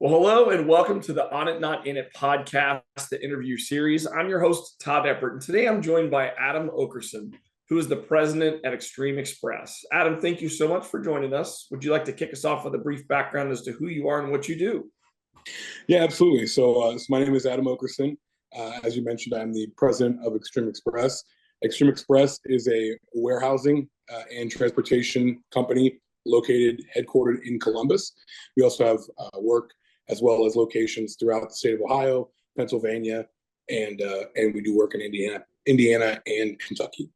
Well, hello and welcome to the On It Not In It podcast, the interview series. I'm your host, Todd Eppert, and today I'm joined by Adam Oakerson, who is the president at Extreme Express. Adam, thank you so much for joining us. Would you like to kick us off with a brief background as to who you are and what you do? Yeah, absolutely. So my name is Adam Oakerson. As you mentioned, I'm the president of Extreme Express. Extreme Express is a warehousing and transportation company headquartered in Columbus. We also have work as well as locations throughout the state of Ohio, Pennsylvania, and we do work in Indiana and Kentucky.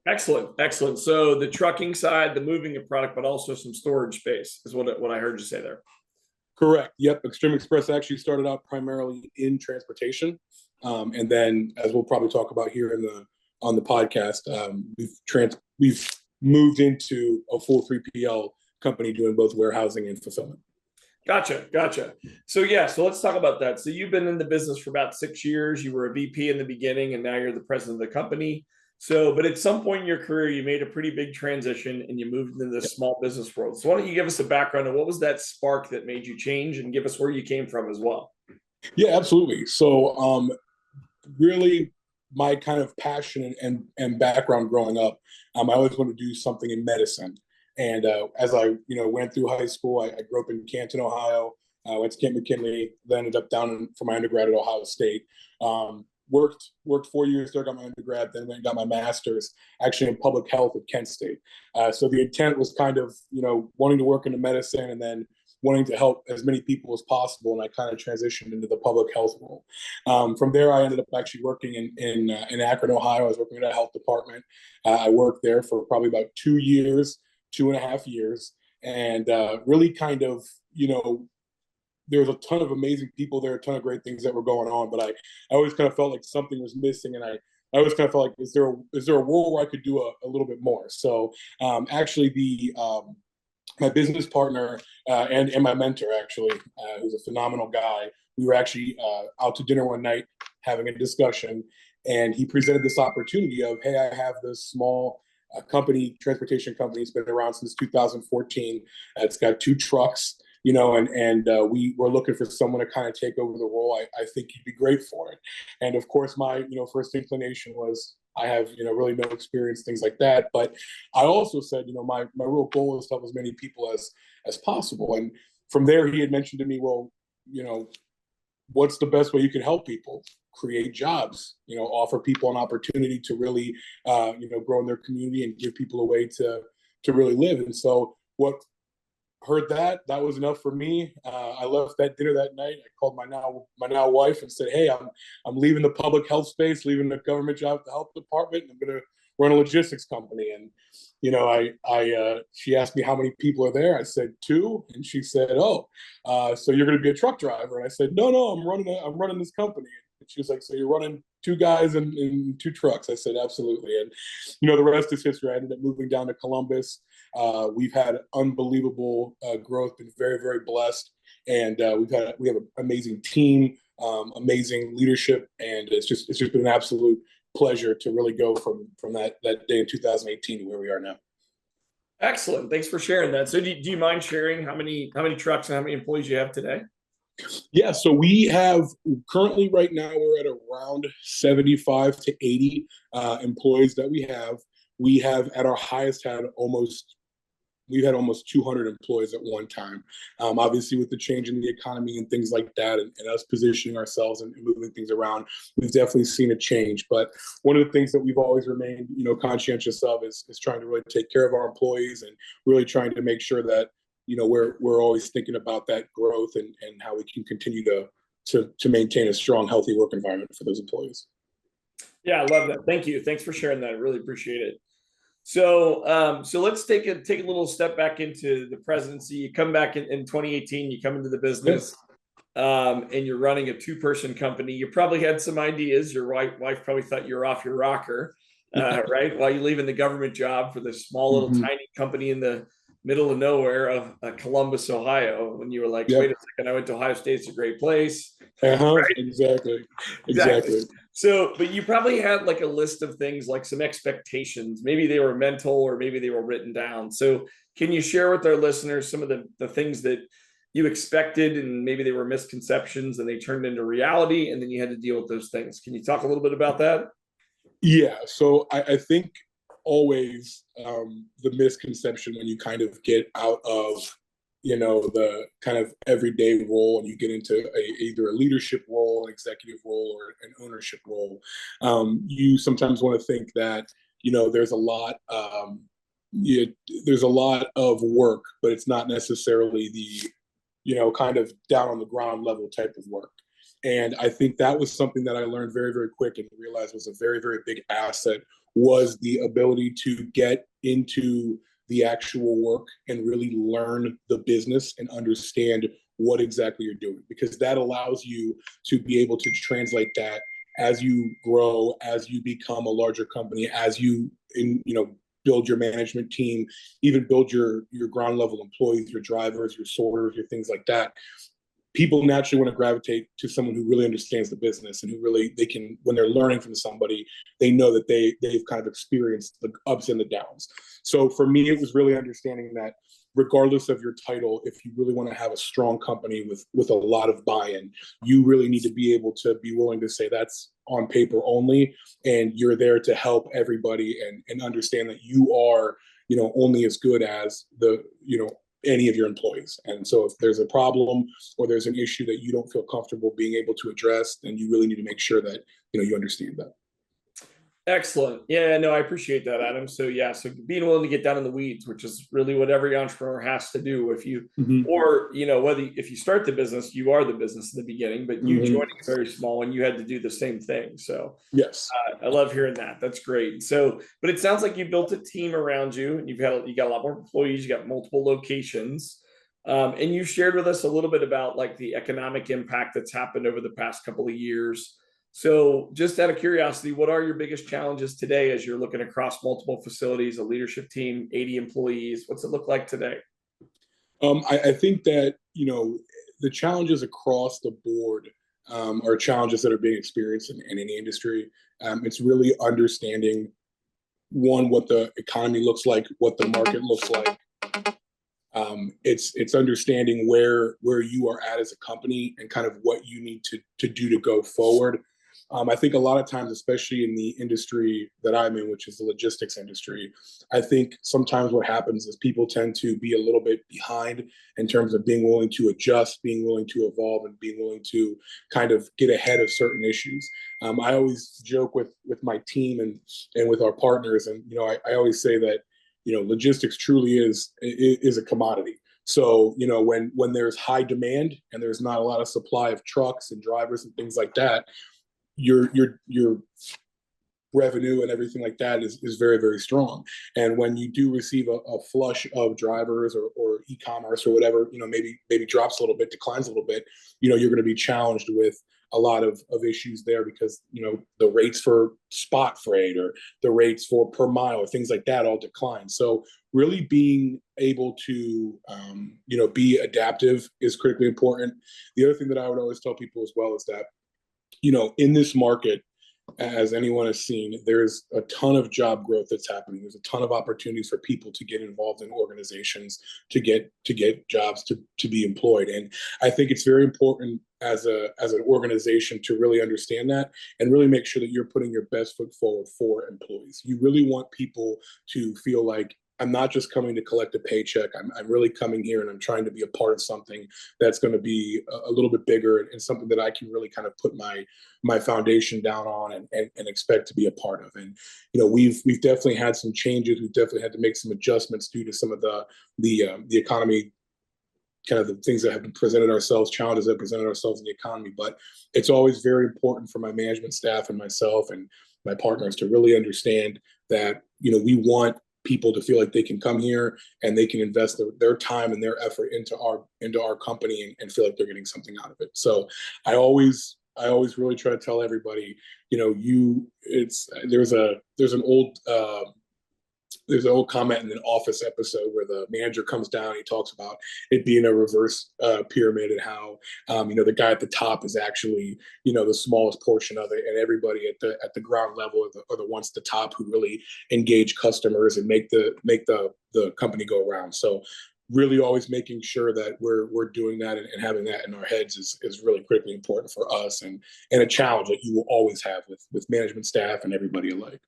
Excellent. So the trucking side, the moving of product, but also some storage space is what I heard you say there. Correct. Yep. Extreme Express actually started out primarily in transportation, and then, as we'll probably talk about here on the podcast, we've moved into a full 3PL company doing both warehousing and fulfillment. Gotcha. So let's talk about that. So you've been in the business for about 6 years. You were a VP in the beginning, and now you're the president of the company. But at some point in your career, you made a pretty big transition and you moved into the small business world. So why don't you give us a background on what was that spark that made you change, and give us where you came from as well? Yeah, absolutely. So really my kind of passion and background growing up, I always wanted to do something in medicine. And as I went through high school, I grew up in Canton, Ohio. I went to Camp McKinley, then ended up down for my undergrad at Ohio State. Worked 4 years there, got my undergrad, then went and got my master's actually in public health at Kent State. So the intent was kind of, wanting to work into medicine and then wanting to help as many people as possible. And I kind of transitioned into the public health role. From there, I ended up actually working in Akron, Ohio. I was working in a health department. I worked there for probably about 2.5 years. And really kind of, there was a ton of amazing people there, a ton of great things that were going on, but I always kind of felt like something was missing. And I always kind of felt like, is there a role where I could do a little bit more? So actually my business partner and my mentor, actually, who's a phenomenal guy, we were actually out to dinner one night having a discussion, and he presented this opportunity of, hey, I have this small transportation company. It's been around since 2014. It's got 2 trucks, and we were looking for someone to kind of take over the role. I think you'd be great for it. And of course, my, first inclination was, I have, really no experience, things like that. But I also said, my real goal is to help as many people as possible. And from there, he had mentioned to me, well, what's the best way you can help people? Create jobs, offer people an opportunity to really, grow in their community and give people a way to really live. And so that was enough for me. I left that dinner that night. I called my now wife and said, hey, I'm leaving the public health space, leaving the government job at the health department, and I'm going to run a logistics company. And she asked me how many people are there. I said 2, and she said, oh, so you're going to be a truck driver? And I said, no, I'm running this company. And she was like, so you're running 2 guys and 2 trucks? I said, absolutely. And the rest is history. I ended up moving down to Columbus. We've had unbelievable growth, been very, very blessed, and we have an amazing team, amazing leadership, and it's just been an absolute pleasure to really go from that day in 2018 to where we are now. Excellent. Thanks for sharing that. So do you mind sharing how many trucks and how many employees you have today? Yeah, so we have currently right now we're at around 75 to 80 employees that we have. We have at our highest we've had almost 200 employees at one time. Obviously, with the change in the economy and things like that, and us positioning ourselves and moving things around, we've definitely seen a change. But one of the things that we've always remained, conscientious of is trying to really take care of our employees and really trying to make sure that, we're always thinking about that growth and how we can continue to maintain a strong, healthy work environment for those employees. Yeah, I love that. Thank you. Thanks for sharing that. I really appreciate it. So let's take a little step back into the presidency. You come back in 2018, you come into the business, and you're running a 2-person company. You probably had some ideas. Your wife probably thought you were off your rocker, right? While you're leaving the government job for this small little tiny company in the middle of nowhere of Columbus, Ohio, when you were like, wait a second, I went to Ohio State. It's a great place. Right? Exactly. So, but you probably had like a list of things, like some expectations. Maybe they were mental or maybe they were written down. So can you share with our listeners some of the things that you expected, and maybe they were misconceptions and they turned into reality, and then you had to deal with those things. Can you talk a little bit about that? Yeah. So I think always the misconception when you kind of get out of, the kind of everyday role and you get into either a leadership role, an executive role, or an ownership role, you sometimes want to think that, there's a lot, there's a lot of work, but it's not necessarily the, kind of down on the ground level type of work. And I think that was something that I learned very, very quick and realized was a very, very big asset, was the ability to get into the actual work and really learn the business and understand what exactly you're doing, because that allows you to be able to translate that as you grow, as you become a larger company, as you build your management team, even build your ground level employees, your drivers, your sorters, your things like that. People naturally want to gravitate to someone who really understands the business and who really, they can, when they're learning from somebody, they know that they've kind of experienced the ups and the downs. So for me, it was really understanding that regardless of your title, if you really want to have a strong company with a lot of buy-in, you really need to be able to be willing to say that's on paper only, and you're there to help everybody and understand that you are, only as good as the, any of your employees. And so if there's a problem or there's an issue that you don't feel comfortable being able to address, then you really need to make sure that, you understand that. Excellent. Yeah, no, I appreciate that, Adam. So yeah, so being willing to get down in the weeds, which is really what every entrepreneur has to do. If you, or, if you start the business, you are the business in the beginning, but you joining very small and you had to do the same thing. So yes, I love hearing that. That's great. So, but it sounds like you built a team around you, and you got a lot more employees, you got multiple locations. And you shared with us a little bit about like the economic impact that's happened over the past couple of years. So just out of curiosity, what are your biggest challenges today as you're looking across multiple facilities, a leadership team, 80 employees? What's it look like today? I think that, the challenges across the board are challenges that are being experienced in any industry. It's really understanding, one, what the economy looks like, what the market looks like. It's understanding where you are at as a company and kind of what you need to do to go forward. I think a lot of times, especially in the industry that I'm in, which is the logistics industry, I think sometimes what happens is people tend to be a little bit behind in terms of being willing to adjust, being willing to evolve, and being willing to kind of get ahead of certain issues. I always joke with my team and with our partners, and I always say that logistics truly is a commodity. So when there's high demand and there's not a lot of supply of trucks and drivers and things like that, your revenue and everything like that is very, very strong. And when you do receive a flush of drivers or e-commerce or whatever, maybe drops a little bit, declines a little bit, you're going to be challenged with a lot of issues there, because the rates for spot freight or the rates for per mile or things like that all decline. So really being able to be adaptive is critically important. The other thing that I would always tell people as well is that in this market, as anyone has seen, there's a ton of job growth that's happening. There's a ton of opportunities for people to get involved in organizations, to get jobs, to be employed. And I think it's very important as an organization to really understand that and really make sure that you're putting your best foot forward for employees. You really want people to feel like, I'm not just coming to collect a paycheck. I'm really coming here and I'm trying to be a part of something that's going to be a little bit bigger and something that I can really kind of put my foundation down on and expect to be a part of. And we've definitely had some changes. We've definitely had to make some adjustments due to some of the economy, kind of the things that have been presented ourselves, challenges that have presented ourselves in the economy. But it's always very important for my management staff and myself and my partners to really understand that we want people to feel like they can come here and they can invest their time and their effort into our company and feel like they're getting something out of it. So I always really try to tell everybody, there's an old comment in an Office episode where the manager comes down and he talks about it being a reverse pyramid and how the guy at the top is actually the smallest portion of it, and everybody at the ground level are the ones at the top who really engage customers and make the company go around. So really always making sure that we're doing that and having that in our heads is really critically important for us, and a challenge that you will always have with management staff and everybody alike.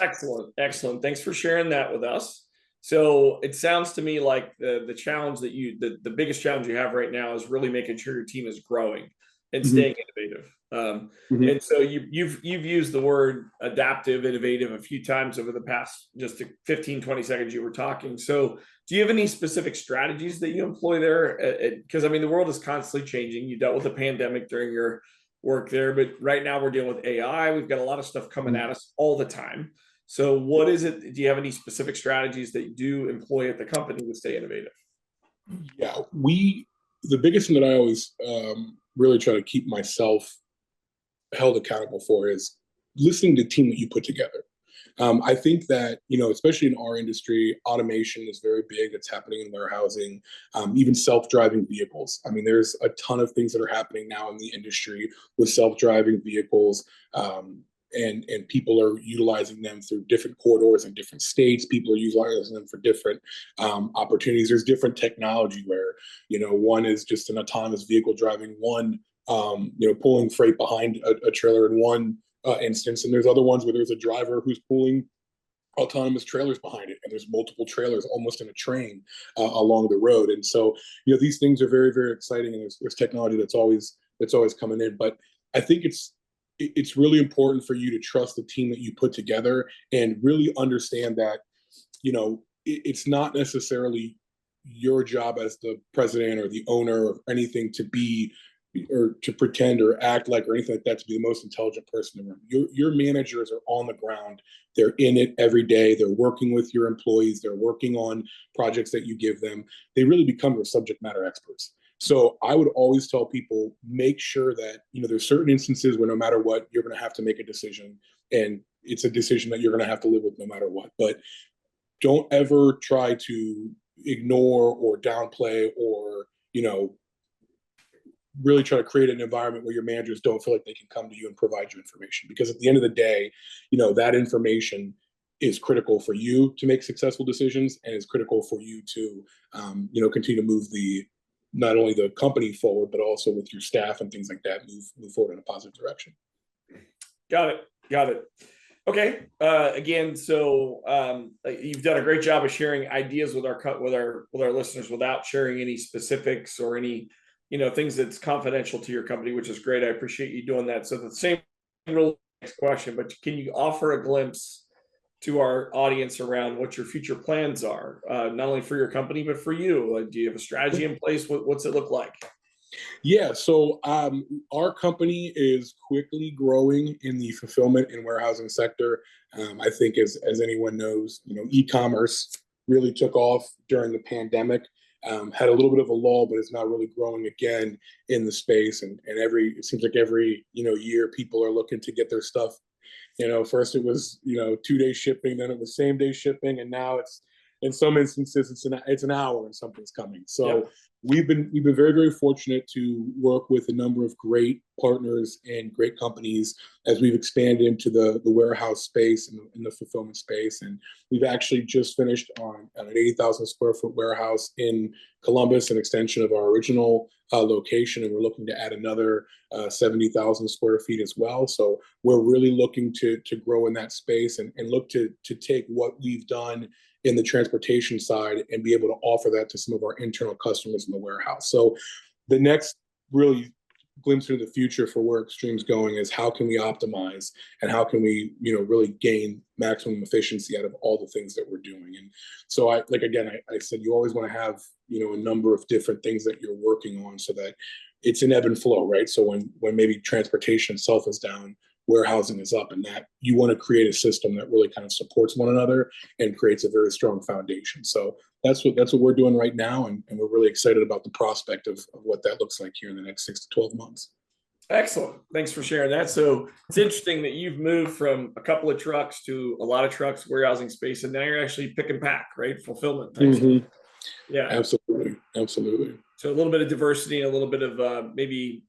Excellent. Thanks for sharing that with us. So it sounds to me like the challenge that the biggest challenge you have right now is really making sure your team is growing and staying innovative. And so you've used the word adaptive, innovative a few times over the past just 15, 20 seconds you were talking. So do you have any specific strategies that you employ there? Because I mean, the world is constantly changing. You dealt with the pandemic during your work there, but right now we're dealing with AI. We've got a lot of stuff coming at us all the time. So what is it? Do you have any specific strategies that you do employ at the company to stay innovative? Yeah, the biggest thing that I always really try to keep myself held accountable for is listening to the team that you put together. I think that, especially in our industry, automation is very big. It's happening in warehousing, even self-driving vehicles. I mean, there's a ton of things that are happening now in the industry with self-driving vehicles, and people are utilizing them through different corridors in different states. People are utilizing them for different opportunities. There's different technology where, one is just an autonomous vehicle driving one, pulling freight behind a trailer in one instance, and there's other ones where there's a driver who's pulling autonomous trailers behind it, and there's multiple trailers almost in a train along the road. And so, these things are very, very exciting, and there's technology that's always coming in. But I think it's really important for you to trust the team that you put together and really understand that, it's not necessarily your job as the president or the owner or anything to be or to pretend or act like or anything like that to be the most intelligent person in the room. Your managers are on the ground. They're in it every day. They're working with your employees. They're working on projects that you give them. They really become your subject matter experts. So I would always tell people, make sure that, there's certain instances where no matter what, you're going to have to make a decision, and it's a decision that you're going to have to live with no matter what. But don't ever try to ignore or downplay or, really try to create an environment where your managers don't feel like they can come to you and provide you information. Because at the end of the day, that information is critical for you to make successful decisions, and is critical for you to, continue to move not only the company forward, but also with your staff and things like that, move forward in a positive direction. Got it. Okay. Again, so you've done a great job of sharing ideas with our listeners without sharing any specifics or any things that's confidential to your company, which is great. I appreciate you doing that. So the same real next question, but can you offer a glimpse to our audience around what your future plans are, not only for your company, but for you? Like, do you have a strategy in place? What's it look like? Yeah, so our company is quickly growing in the fulfillment and warehousing sector. I think as anyone knows, e-commerce really took off during the pandemic. Had a little bit of a lull, but is now really growing again in the space. And it seems like every year people are looking to get their stuff. First it was 2-day shipping, then it was same-day shipping, and now it's, in some instances, it's an hour when something's coming. So we've been very, very fortunate to work with a number of great partners and great companies as we've expanded into the warehouse space and in the fulfillment space. And we've actually just finished on an 80,000 square foot warehouse in Columbus, an extension of our original location, and we're looking to add another 70,000 square feet as well. So we're really looking to grow in that space and look to take what we've done in the transportation side and be able to offer that to some of our internal customers in the warehouse. So the next really glimpse into the future for where Extreme's going is how can we optimize and how can we, really gain maximum efficiency out of all the things that we're doing. And so I said, you always want to have, a number of different things that you're working on so that it's an ebb and flow, right? So when maybe transportation itself is down, warehousing is up, and that you want to create a system that really kind of supports one another and creates a very strong foundation. So that's what we're doing right now, and we're really excited about the prospect of what that looks like here in the next 6 to 12 months. Excellent. Thanks for sharing that. So it's interesting that you've moved from a couple of trucks to a lot of trucks, warehousing space, and now you're actually pick and pack, right? Fulfillment. Mm-hmm. Yeah, absolutely. So a little bit of diversity, a little bit of maybe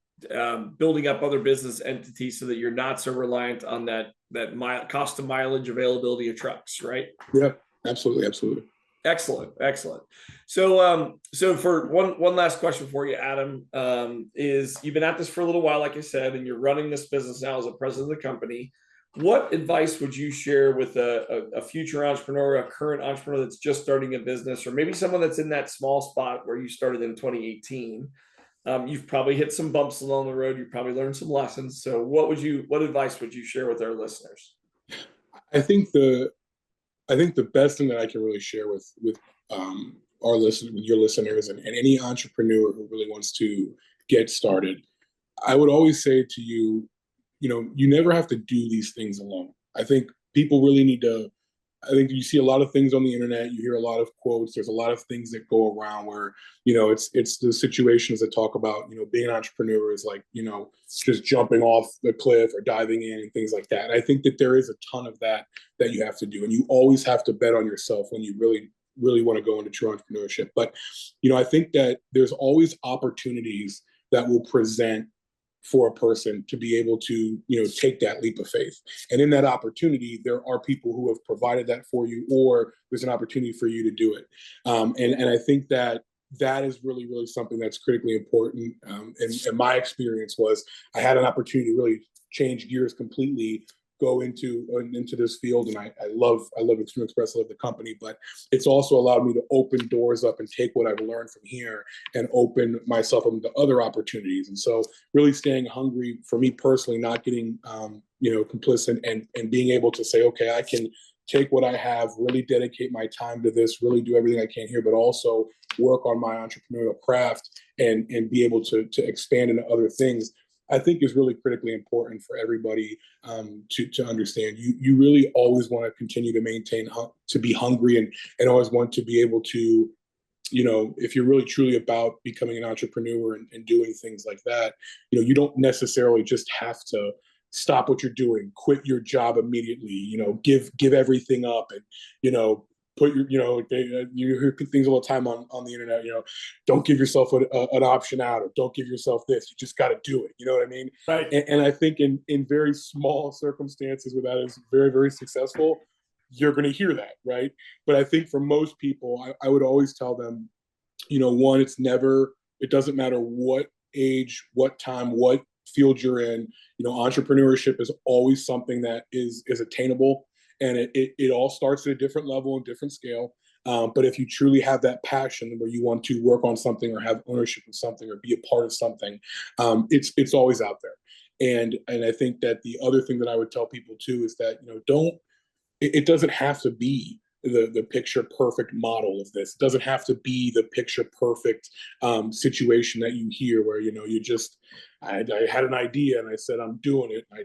building up other business entities so that you're not so reliant on that cost of mileage availability of trucks, right? Yeah, absolutely. Excellent, excellent. So for one last question for you, Adam, is you've been at this for a little while, like I said, and you're running this business now as a president of the company. What advice would you share with a future entrepreneur, a current entrepreneur that's just starting a business, or maybe someone that's in that small spot where you started in 2018? You've probably hit some bumps along the road. You probably learned some lessons. So what advice would you share with our listeners? I think the best thing that I can really share with our your listeners, and any entrepreneur who really wants to get started, I would always say to you, you never have to do these things alone. I think people really need to. I think you see a lot of things on the internet. You hear a lot of quotes. There's a lot of things that go around where, it's the situations that talk about, being an entrepreneur is like, just jumping off the cliff or diving in and things like that. And I think that there is a ton of that you have to do. And you always have to bet on yourself when you really, really want to go into true entrepreneurship. But, I think that there's always opportunities that will present for a person to be able to, take that leap of faith. And in that opportunity, there are people who have provided that for you, or there's an opportunity for you to do it. And I think that is really, really something that's critically important. And my experience was I had an opportunity to really change gears completely, go into this field, and I love Extreme Express, I love the company, but it's also allowed me to open doors up and take what I've learned from here and open myself up to other opportunities. And so really staying hungry for me personally, not getting complicit, and being able to say, okay, I can take what I have, really dedicate my time to this, really do everything I can here, but also work on my entrepreneurial craft and be able to expand into other things, I think is really critically important for everybody to understand. You really always want to continue to maintain, to be hungry, and always want to be able to, if you're really truly about becoming an entrepreneur and doing things like that, you don't necessarily just have to stop what you're doing, quit your job immediately, give everything up, and, put your, you hear things all the time on the internet, don't give yourself an option out, or don't give yourself this. You just got to do it. You know what I mean? Right. And I think in very small circumstances where that is very, very successful, you're going to hear that, right? But I think for most people, I would always tell them, one, it doesn't matter what age, what time, what field you're in, entrepreneurship is always something that is attainable. And it all starts at a different level and different scale. But if you truly have that passion where you want to work on something or have ownership of something or be a part of something, it's always out there. And I think that the other thing that I would tell people too is that, it doesn't have to be the picture perfect model of this. It doesn't have to be the picture perfect situation that you hear where, I had an idea and I said, I'm doing it. I,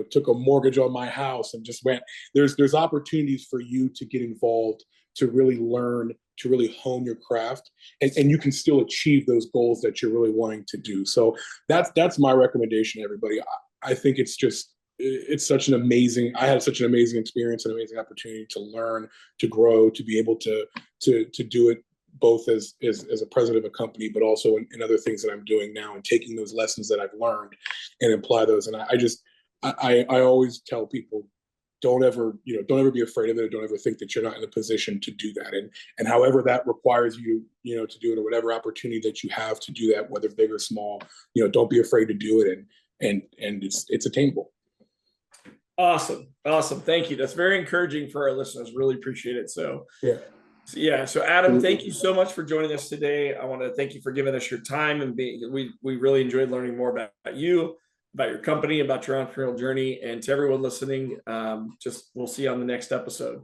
took a mortgage on my house and just went. There's opportunities for you to get involved, to really learn, to really hone your craft, and you can still achieve those goals that you're really wanting to do. So that's my recommendation to everybody. I think it's such an amazing, I had such an amazing experience, an amazing opportunity to learn, to grow, to be able to do it both as a president of a company, but also in other things that I'm doing now, and taking those lessons that I've learned and apply those. And I always tell people, don't ever be afraid of it. Don't ever think that you're not in a position to do that. And however that requires you, to do it, or whatever opportunity that you have to do that, whether big or small, don't be afraid to do it. And it's attainable. Awesome. Thank you. That's very encouraging for our listeners. Really appreciate it. So Adam, thank you so much for joining us today. I want to thank you for giving us your time, and we really enjoyed learning more about you, about your company, about your entrepreneurial journey. And to everyone listening, we'll see you on the next episode.